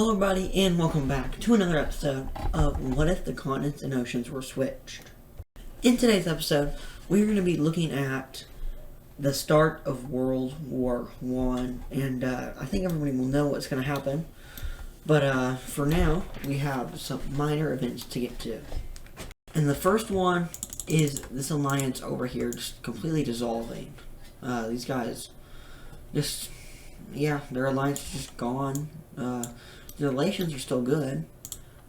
Hello everybody and welcome back to another episode of What If the Continents and Oceans Were Switched. In today's episode, we're going to be looking at the start of World War I, and I think everybody will know what's going to happen, but for now, we have some minor events to get to. And the first one is this alliance over here just completely dissolving. These guys their alliance is just gone. The relations are still good,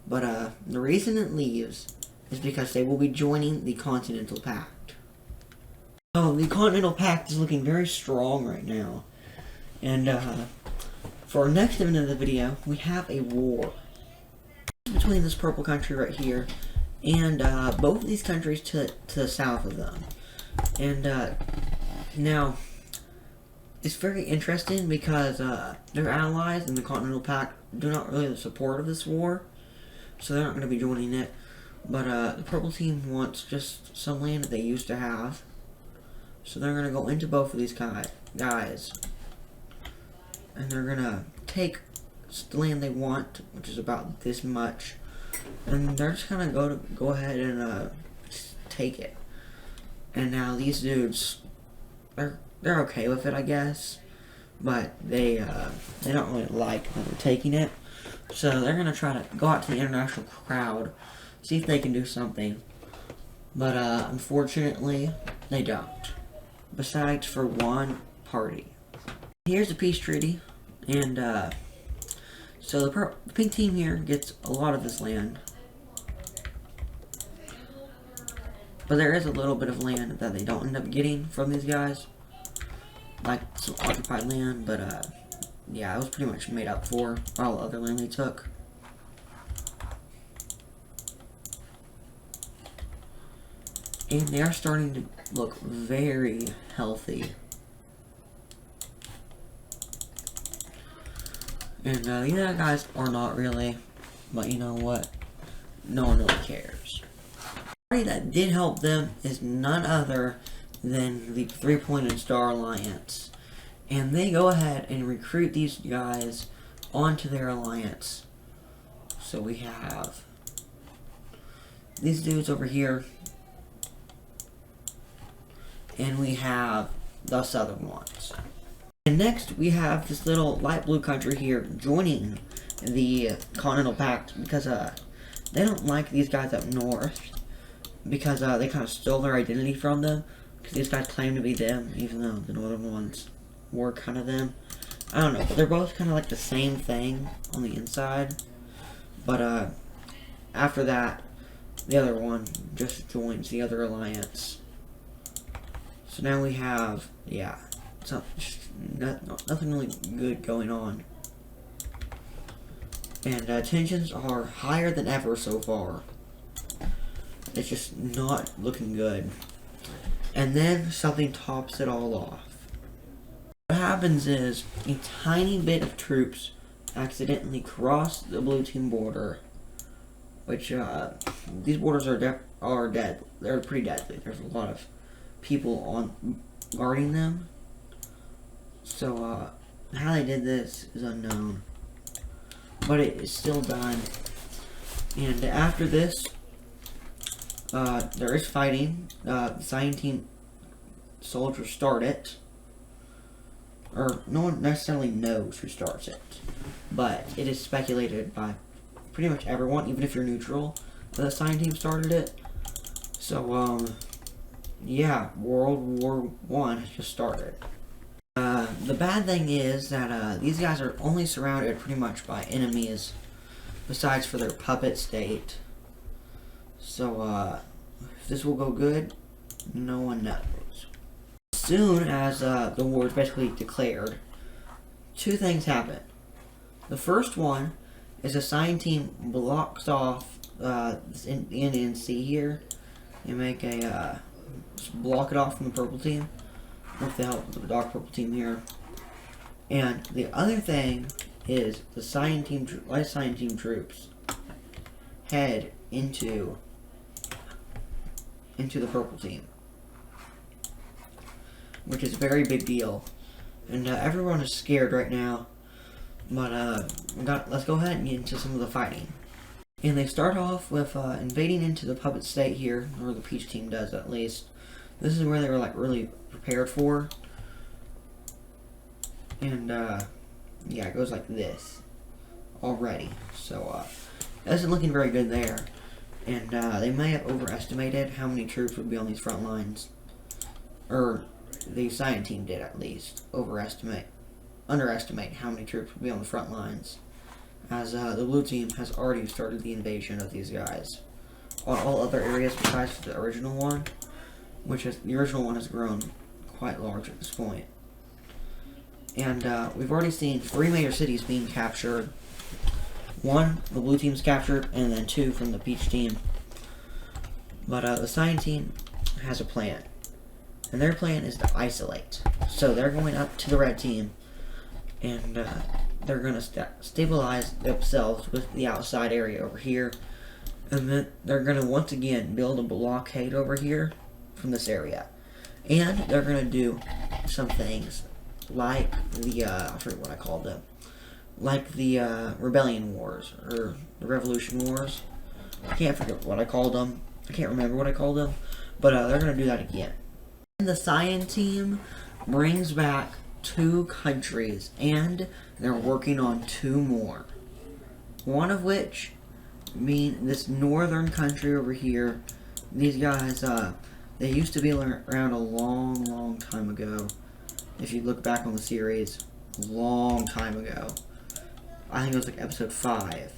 but the reason it leaves is because they will be joining the Continental Pact. Oh, the Continental Pact is looking very strong right now. And for our next event of the video, we have a war between this purple country right here and both of these countries to the south of them. And now, it's very interesting because their allies in the Continental Pact do not really support of this war, so they're not going to be joining it. But the purple team wants just some land that they used to have, so they're going to go into both of these guys, and they're going to take the land they want, which is about this much, and they're just going to go ahead and take it. And now these dudes, they're okay with it, I guess, but they don't really like that they're taking it, so they're gonna try to go out to the international crowd, see if they can do something, but unfortunately they don't. Besides for one party. Here's a peace treaty, and so the pink team here gets a lot of this land. But there is a little bit of land that they don't end up getting from these guys, like some occupied land, but yeah, it was pretty much made up for all the other land they took. And they are starting to look very healthy. And these other guys are not really, but you know what? No one really cares. The party that did help them is none other than the Three-Pointed Star Alliance. And they go ahead and recruit these guys onto their alliance. So we have these dudes over here, and we have the southern ones. And next we have this little light blue country here joining the Continental Pact because they don't like these guys up north, because they kind of stole their identity from them. Because these guys claim to be them, even though the northern ones were kind of them. I don't know, but they're both kind of like the same thing on the inside. But after that, the other one just joins the other alliance. So now we have, yeah, nothing really good going on. And tensions are higher than ever so far. It's just not looking good. And then something tops it all off. What happens is a tiny bit of troops accidentally cross the blue team border, which these borders are dead. They're pretty deadly. There's a lot of people guarding them. So how they did this is unknown, but it is still done. And after this, there is fighting. The signing team soldiers start it. Or, no one necessarily knows who starts it. But it is speculated by pretty much everyone, even if you're neutral, that the signing team started it. So, yeah, World War I has just started. The bad thing is that these guys are only surrounded pretty much by enemies, besides for their puppet state. So, if this will go good, no one knows. As soon as the war is basically declared, two things happen. The first one is the signing team blocks off the Indian Sea here and make a just block it off from the purple team with the help of the dark purple team here. And the other thing is the light signing team troops head into the purple team, which is a very big deal. And everyone is scared right now But let's go ahead and get into some of the fighting. And they start off with invading into the puppet state here, or the Peach team does at least. This is where they were like really prepared for. And yeah, it goes like this already. So it isn't looking very good there. And they may have overestimated how many troops would be on these front lines. Or the Cyan team did at least underestimate how many troops would be on the front lines. As the blue team has already started the invasion of these guys. On all other areas besides the original one. The original one has grown quite large at this point. And we've already seen 3 major cities being captured. 1, the blue team's captured, and then 2 from the Peach team. But the Cyan team has a plan. And their plan is to isolate. So they're going up to the red team. And they're going to stabilize themselves with the outside area over here. And then they're going to once again build a blockade over here from this area. And they're going to do some things like the, I forget what I called them. Like the Rebellion Wars, or the Revolution Wars. I can't forget what I called them. I can't remember what I called them. But they're going to do that again. And the Cyan team brings back 2 countries, and they're working on 2 more. One of which being this northern country over here. These guys, they used to be around a long time ago. If you look back on the series, a long time ago. I think it was like episode 5.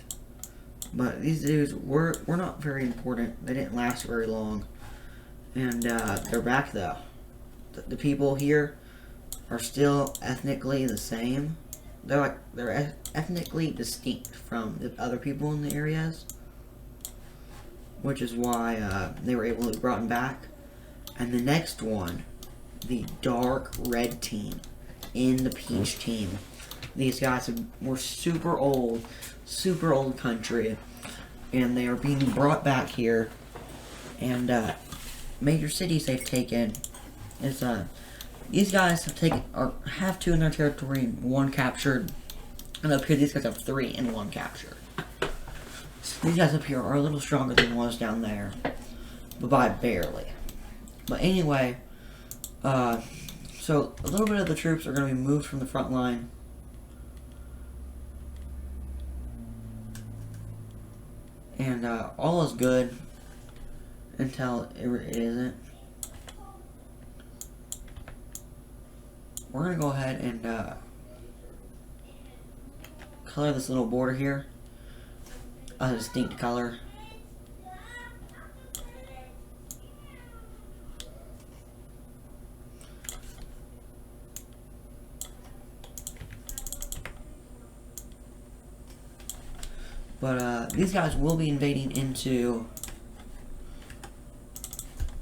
But these dudes were not very important. They didn't last very long. And they're back though. The people here are still ethnically the same. They're ethnically distinct from the other people in the areas, which is why they were able to be brought back. And the next one, the dark red team in the Peach team. These guys were super old country, and they are being brought back here. And major cities they've taken is these guys have 2 in their territory and 1 captured, and up here these guys have 3 and 1 captured. So these guys up here are a little stronger than the ones down there, but by barely. But anyway, so a little bit of the troops are going to be moved from the front line. And all is good until it isn't. We're going to go ahead and color this little border here a distinct color. But these guys will be invading into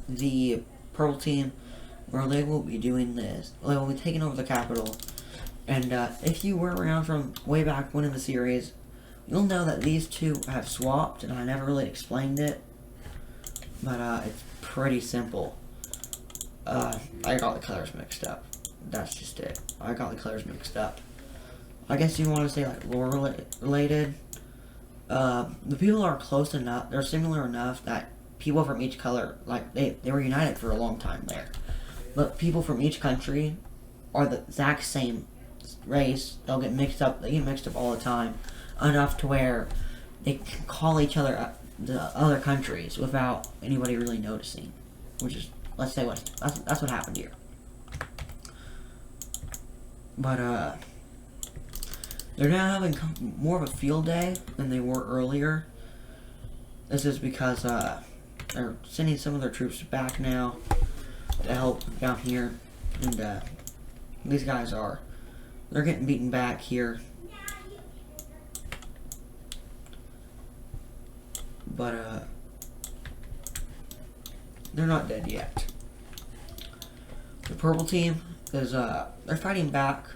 the purple team, where they will be doing this. They will be taking over the capital. And if you were around from way back when in the series, you'll know that these 2 have swapped, and I never really explained it. But it's pretty simple. I got the colors mixed up. That's just it. I got the colors mixed up. I guess you want to say like lore related. The people are close enough, they're similar enough that people from each color, like, they were united for a long time there. But people from each country are the exact same race. They get mixed up all the time, enough to where they can call each other the other countries without anybody really noticing. Which is, let's say that's what happened here. But, they're now having more of a field day than they were earlier. This is because they're sending some of their troops back now to help down here. And these guys they're getting beaten back here. But they're not dead yet. The purple team is they're fighting back,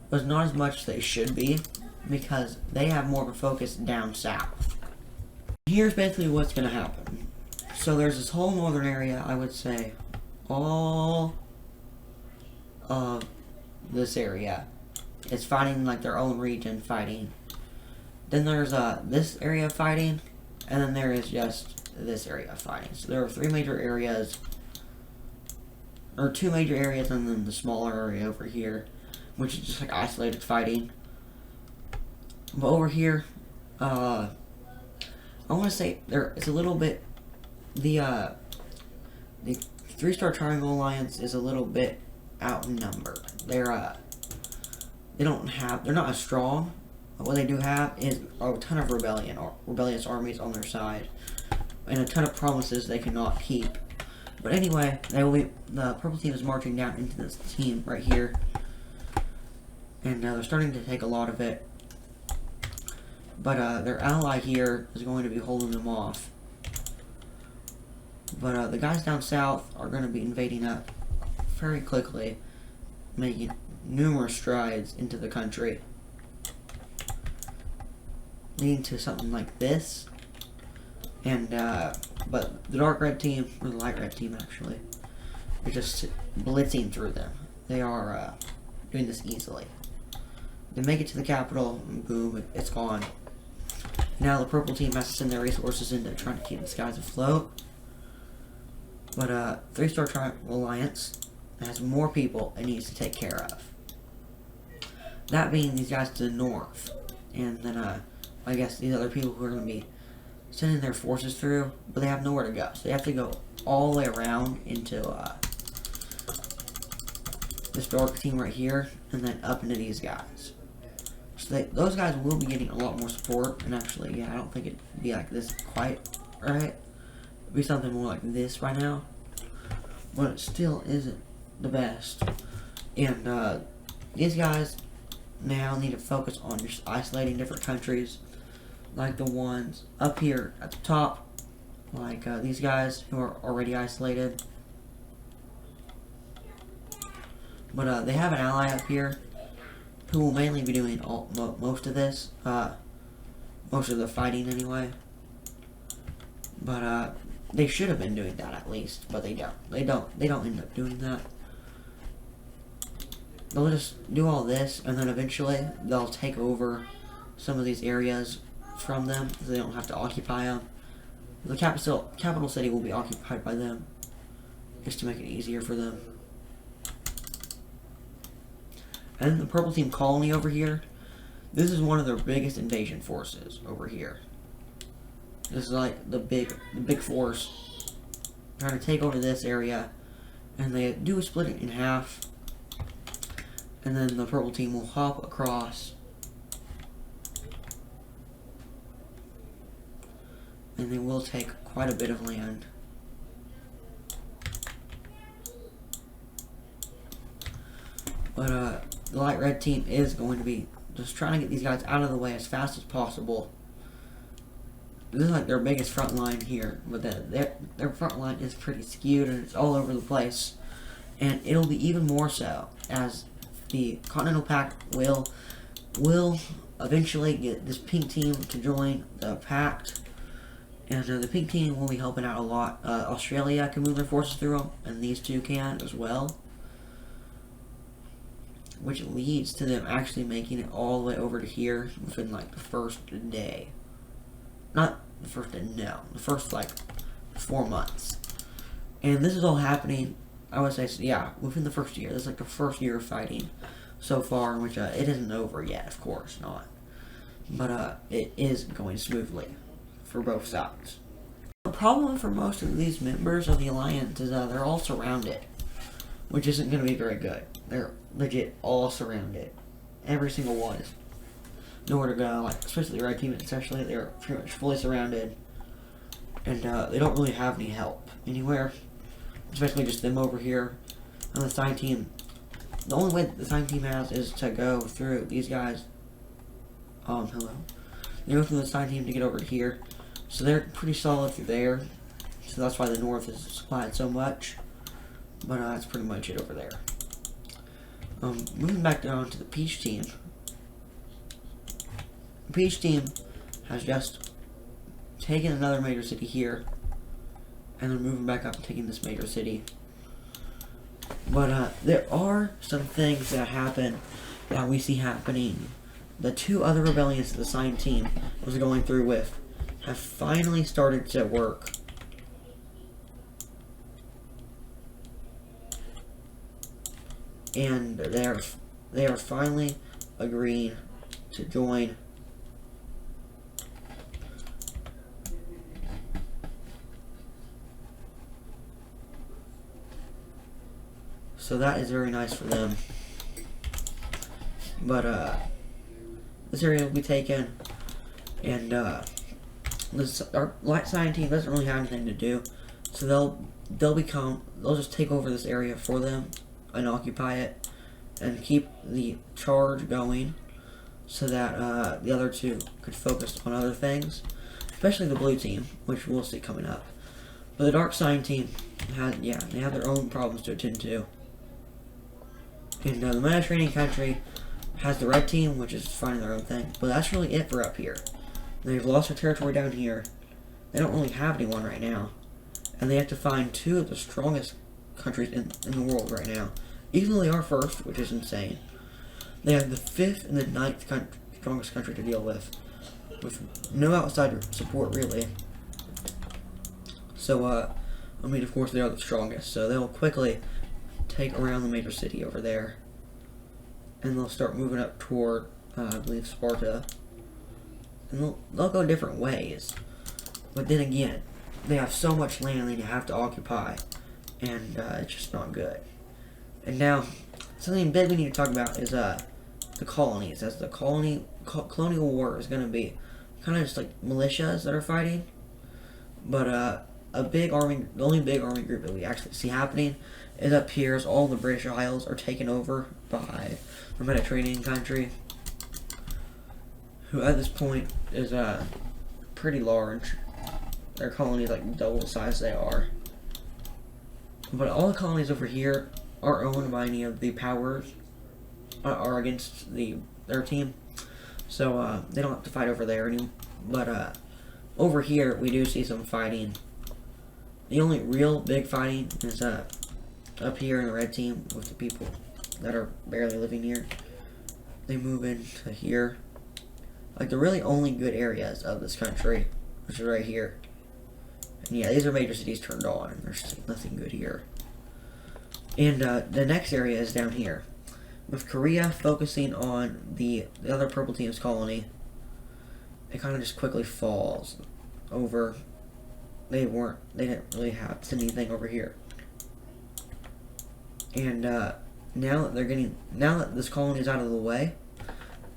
but not as much as they should be, because they have more of a focus down south. Here's basically what's going to happen. So there's this whole northern area, I would say, all of this area is fighting like their own region fighting. Then there's this area fighting, and then there is just this area fighting. So there are 3 major areas, or 2 major areas, and then the smaller area over here, which is just like isolated fighting. But over here, I want to say it's a little bit, the 3-star Triangle Alliance is a little bit outnumbered. They're not as strong. But what they do have is a ton of rebellious armies on their side, and a ton of promises they cannot keep. But anyway, the purple team is marching down into this team right here, and they're starting to take a lot of it. But their ally here is going to be holding them off. But the guys down south are going to be invading up very quickly, making numerous strides into the country, leading to something like this. And but the dark red team, or the light red team actually, are just blitzing through them. They are doing this easily. They make it to the capital, and boom, it's gone. Now the purple team has to send their resources into trying to keep the skies afloat. But 3-star Triangle Alliance has more people it needs to take care of. That being these guys to the north. And then I guess these other people who are going to be sending their forces through, but they have nowhere to go. So they have to go all the way around into this dark team right here, and then up into these guys. So those guys will be getting a lot more support, and actually, yeah, I don't think it'd be like this quite right. It'd be something more like this right now, but it still isn't the best. And these guys now need to focus on just isolating different countries, like the ones up here at the top, like these guys who are already isolated. But they have an ally up here who will mainly be doing most of this, most of the fighting anyway. But they should have been doing that at least, but they don't. They don't end up doing that. They'll just do all this, and then eventually they'll take over some of these areas from them, so they don't have to occupy them. The capital city will be occupied by them, just to make it easier for them. And then the purple team colony over here, this is one of their biggest invasion forces over here. This is like the big force trying to take over this area, and they do split it in half. And then the purple team will hop across, and they will take quite a bit of land. But the light red team is going to be just trying to get these guys out of the way as fast as possible. This is like their biggest front line here, but their front line is pretty skewed and it's all over the place. And it'll be even more so as the Continental Pact will eventually get this pink team to join the Pact. And the pink team will be helping out a lot. Australia can move their forces through them, and these two can as well. Which leads to them actually making it all the way over to here within like the first day. Not the first day, no. The first like 4 months. And this is all happening, I would say, yeah, within the first year. This is like the first year of fighting so far, in which it isn't over yet, of course not. But it is going smoothly for both sides. The problem for most of these members of the Alliance is they're all surrounded, which isn't going to be very good. They're legit all surrounded. Every single one is nowhere to go, like, especially the red team, especially, they're pretty much fully surrounded. And they don't really have any help anywhere, especially just them over here. And the sign team, the only way that the sign team has is to go through these guys. Hello. They go through the sign team to get over to here. So they're pretty solid through there. So that's why the north is supplied so much. But that's pretty much it over there. Moving back down to the peach team. The peach team has just taken another major city here. And they're moving back up and taking this major city. But there are some things that happen that we see happening, the two other rebellions that the Sign team was going through with, have finally started to work. And they are finally agreeing to join. So that is very nice for them. But this area will be taken, and our light side team doesn't really have anything to do, so they'll just take over this area for them and occupy it and keep the charge going, so that the other two could focus on other things, especially the blue team, which we'll see coming up. But the dark side team they have their own problems to attend to. And the Mediterranean country has the red team, which is finding their own thing. But that's really it for up here. They've lost their territory down here. They don't really have anyone right now. And they have to find two of the strongest countries in the world right now. Even though they are first, which is insane. They have the 5th and the 9th strongest country to deal with no outside support, really. So, I mean, of course, they are the strongest. So they'll quickly take around the major city over there, and they'll start moving up toward, I believe, Sparta, and they'll go different ways. But then again, they have so much land they have to occupy, and it's just not good. And now, something big we need to talk about is the colonies, as the colonial war is going to be kind of just like militias that are fighting, but the only big army group that we actually see happening is up here, as all the British Isles are taken over by the Mediterranean country, who at this point is pretty large. Their colony is like double the size they are. But all the colonies over here are owned by any of the powers are against their team, so they don't have to fight over there anymore. But over here we do see some fighting. The only real big fighting is up here in the red team with the people that are barely living here. They move into here, like the really only good areas of this country, which is right here. And yeah, these are major cities turned on, and there's nothing good here. And the next area is down here, with Korea focusing on the other purple team's colony. It kind of just quickly falls over. They didn't really have anything over here. And now that this colony is out of the way,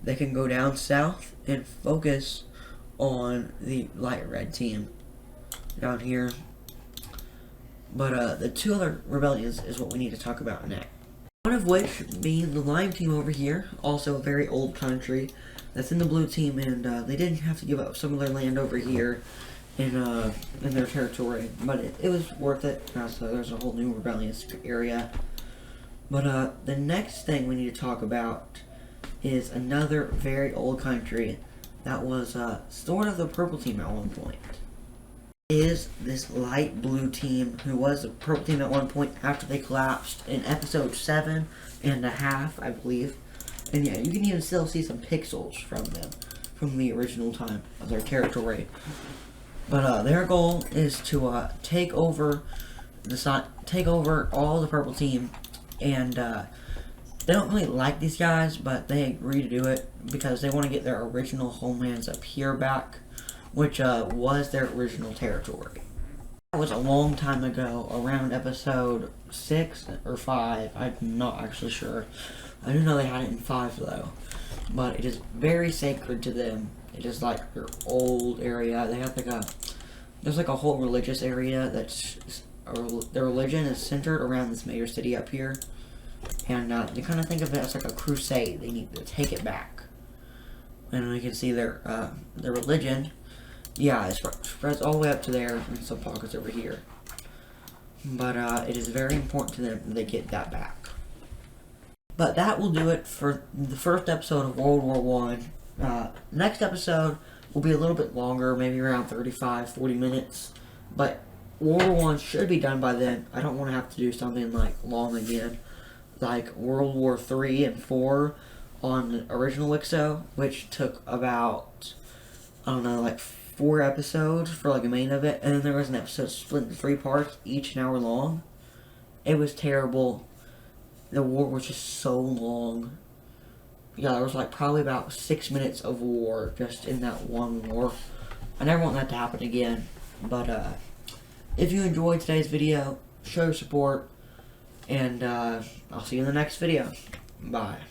they can go down south and focus on the light red team down here. But the two other rebellions is what we need to talk about next. One of which being the lime team over here, also a very old country that's in the blue team, and they didn't have to give up some of their land over here in their territory, but it was worth it. So there's a whole new rebellious area. But the next thing we need to talk about is another very old country that was sort of the purple team at one point. Is this light blue team, who was the purple team at one point after they collapsed in episode 7.5, I believe. And yeah, you can even still see some pixels from them from the original time of their territory. But their goal is to take over all the purple team, and they don't really like these guys, but they agree to do it because they want to get their original homelands up here back, which was their original territory. That was a long time ago, around episode 6 or 5. I'm not actually sure. I do know they had it in 5 though, but it is very sacred to them. It is like their old area. They have there's like a whole religious area their religion is centered around this major city up here, and they kind of think of it as like a crusade. They need to take it back, and we can see their religion. Yeah, it spreads all the way up to there, and some pockets over here. But it is very important to them that they get that back. But that will do it for the first episode of World War I. Next episode will be a little bit longer, maybe around 35-40 minutes. But World War I should be done by then. I don't want to have to do something like long again, like World War III and IV. on the original Wixo, which took about, I don't know, like 4 episodes for like a main of it, and then there was an episode split into 3 parts, each an hour long. It was terrible. The war was just so long. Yeah, there was like probably about 6 minutes of war just in that one war. I never want that to happen again. But if you enjoyed today's video, show your support, and I'll see you in the next video. Bye.